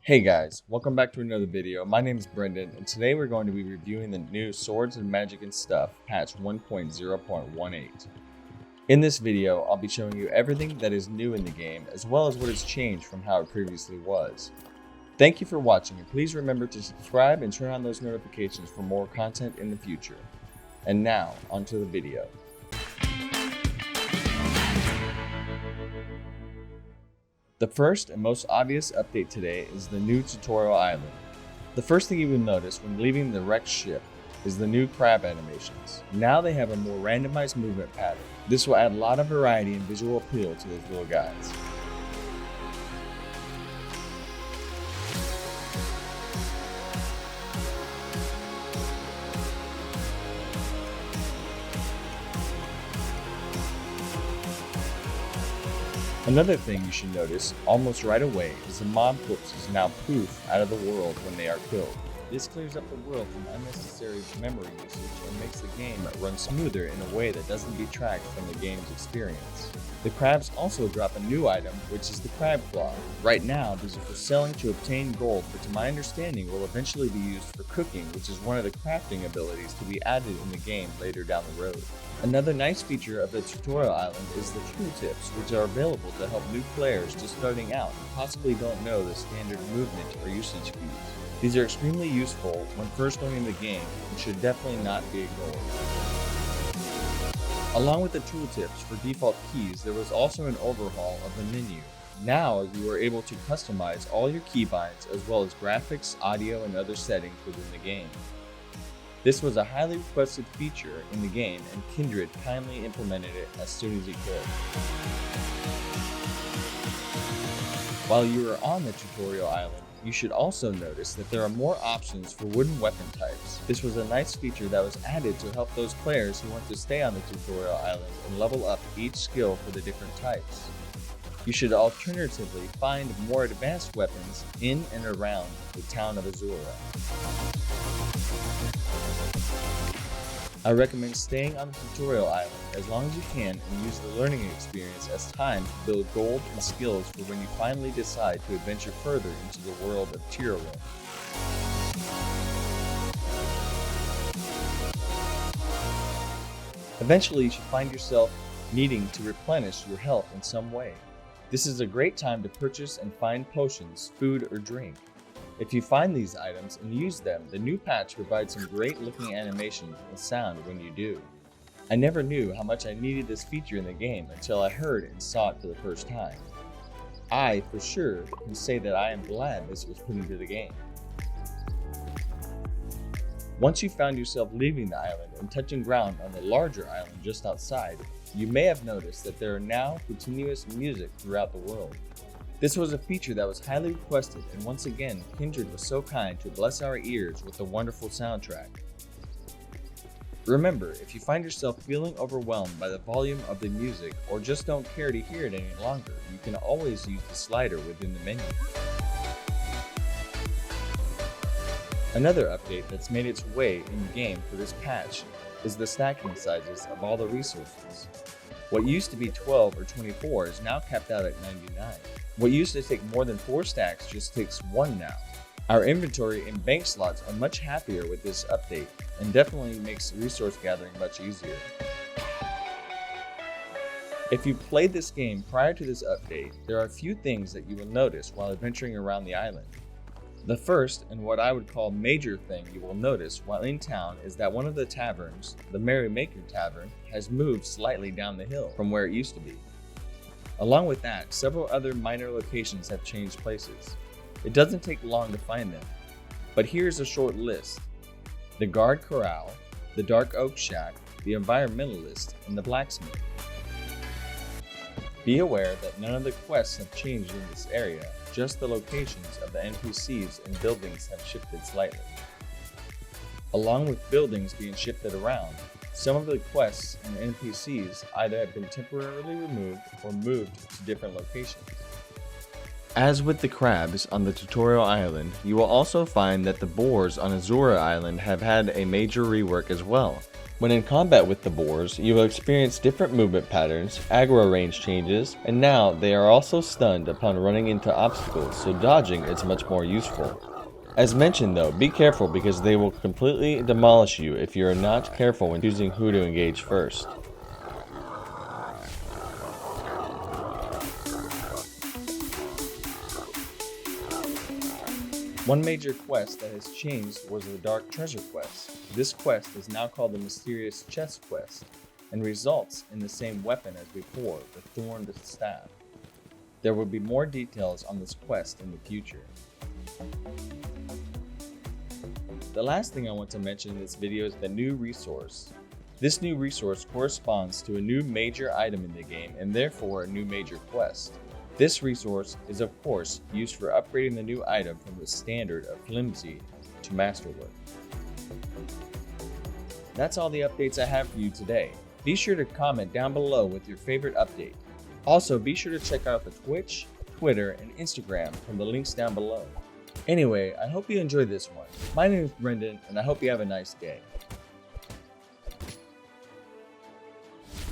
Hey guys, welcome back to another video. My name is Brendan, and today we're going to be reviewing the new Swords and Magic and Stuff patch 1.0.18. In this video, I'll be showing you everything that is new in the game, as well as what has changed from how it previously was. Thank you for watching, and please remember to subscribe and turn on those notifications for more content in the future. And now, onto the video. The first and most obvious update today is the new tutorial island. The first thing you will notice when leaving the wrecked ship is the new crab animations. Now they have a more randomized movement pattern. This will add a lot of variety and visual appeal to those little guys. Another thing you should notice almost right away is the mob corpses now poof out of the world when they are killed. This clears up the world from unnecessary memory usage and makes the game run smoother in a way that doesn't detract from the game's experience. The crabs also drop a new item, which is the crab claw. Right now, these are for selling to obtain gold, but to my understanding will eventually be used for cooking, which is one of the crafting abilities to be added in the game later down the road. Another nice feature of the tutorial island is the Tooltips, which are available to help new players just starting out and possibly don't know the standard movement or usage keys. These are extremely useful when first learning the game and should definitely not be ignored. Along with the tooltips for default keys, there was also an overhaul of the menu. Now you are able to customize all your keybinds as well as graphics, audio, and other settings within the game. This was a highly requested feature in the game, and Kindred kindly implemented it as soon as he could. While you are on the tutorial island, you should also notice that there are more options for wooden weapon types. This was a nice feature that was added to help those players who want to stay on the tutorial island and level up each skill for the different types. You should alternatively find more advanced weapons in and around the town of Azura. I recommend staying on the tutorial island as long as you can and use the learning experience as time to build gold and skills for when you finally decide to adventure further into the world of Tyrell. Eventually, you should find yourself needing to replenish your health in some way. This is a great time to purchase and find potions, food, or drink. If you find these items and use them, the new patch provides some great looking animations and sound when you do. I never knew how much I needed this feature in the game until I heard and saw it for the first time. I, for sure, can say that I am glad this was put into the game. Once you found yourself leaving the island and touching ground on the larger island just outside, you may have noticed that there are now continuous music throughout the world. This was a feature that was highly requested, and once again, Kindred was so kind to bless our ears with a wonderful soundtrack. Remember, if you find yourself feeling overwhelmed by the volume of the music or just don't care to hear it any longer, you can always use the slider within the menu. Another update that's made its way in the game for this patch is the stacking sizes of all the resources. What used to be 12 or 24 is now capped out at 99. What used to take more than 4 stacks just takes 1 now. Our inventory and bank slots are much happier with this update and definitely makes resource gathering much easier. If you played this game prior to this update, there are a few things that you will notice while adventuring around the island. The first, and what I would call major thing you will notice while in town, is that one of the taverns, the Merrymaker Tavern, has moved slightly down the hill from where it used to be. Along with that, several other minor locations have changed places. It doesn't take long to find them, but here's a short list: the Guard Corral, the Dark Oak Shack, the Environmentalist, and the Blacksmith. Be aware that none of the quests have changed in this area, just the locations of the NPCs and buildings have shifted slightly. Along with buildings being shifted around, some of the quests and NPCs either have been temporarily removed or moved to different locations. As with the crabs on the tutorial island, you will also find that the boars on Azura Island have had a major rework as well. When in combat with the boars, you will experience different movement patterns, aggro range changes, and now they are also stunned upon running into obstacles, so dodging is much more useful. As mentioned though, be careful because they will completely demolish you if you are not careful when choosing who to engage first. One major quest that has changed was the Dark Treasure quest. This quest is now called the Mysterious Chest quest, and results in the same weapon as before, the Thorned Staff. There will be more details on this quest in the future. The last thing I want to mention in this video is the new resource. This new resource corresponds to a new major item in the game and therefore a new major quest. This resource is of course used for upgrading the new item from the standard of flimsy to masterwork. That's all the updates I have for you today. Be sure to comment down below with your favorite update. Also be sure to check out the Twitch, Twitter, and Instagram from the links down below. Anyway, I hope you enjoyed this one. My name is Brendan and I hope you have a nice day.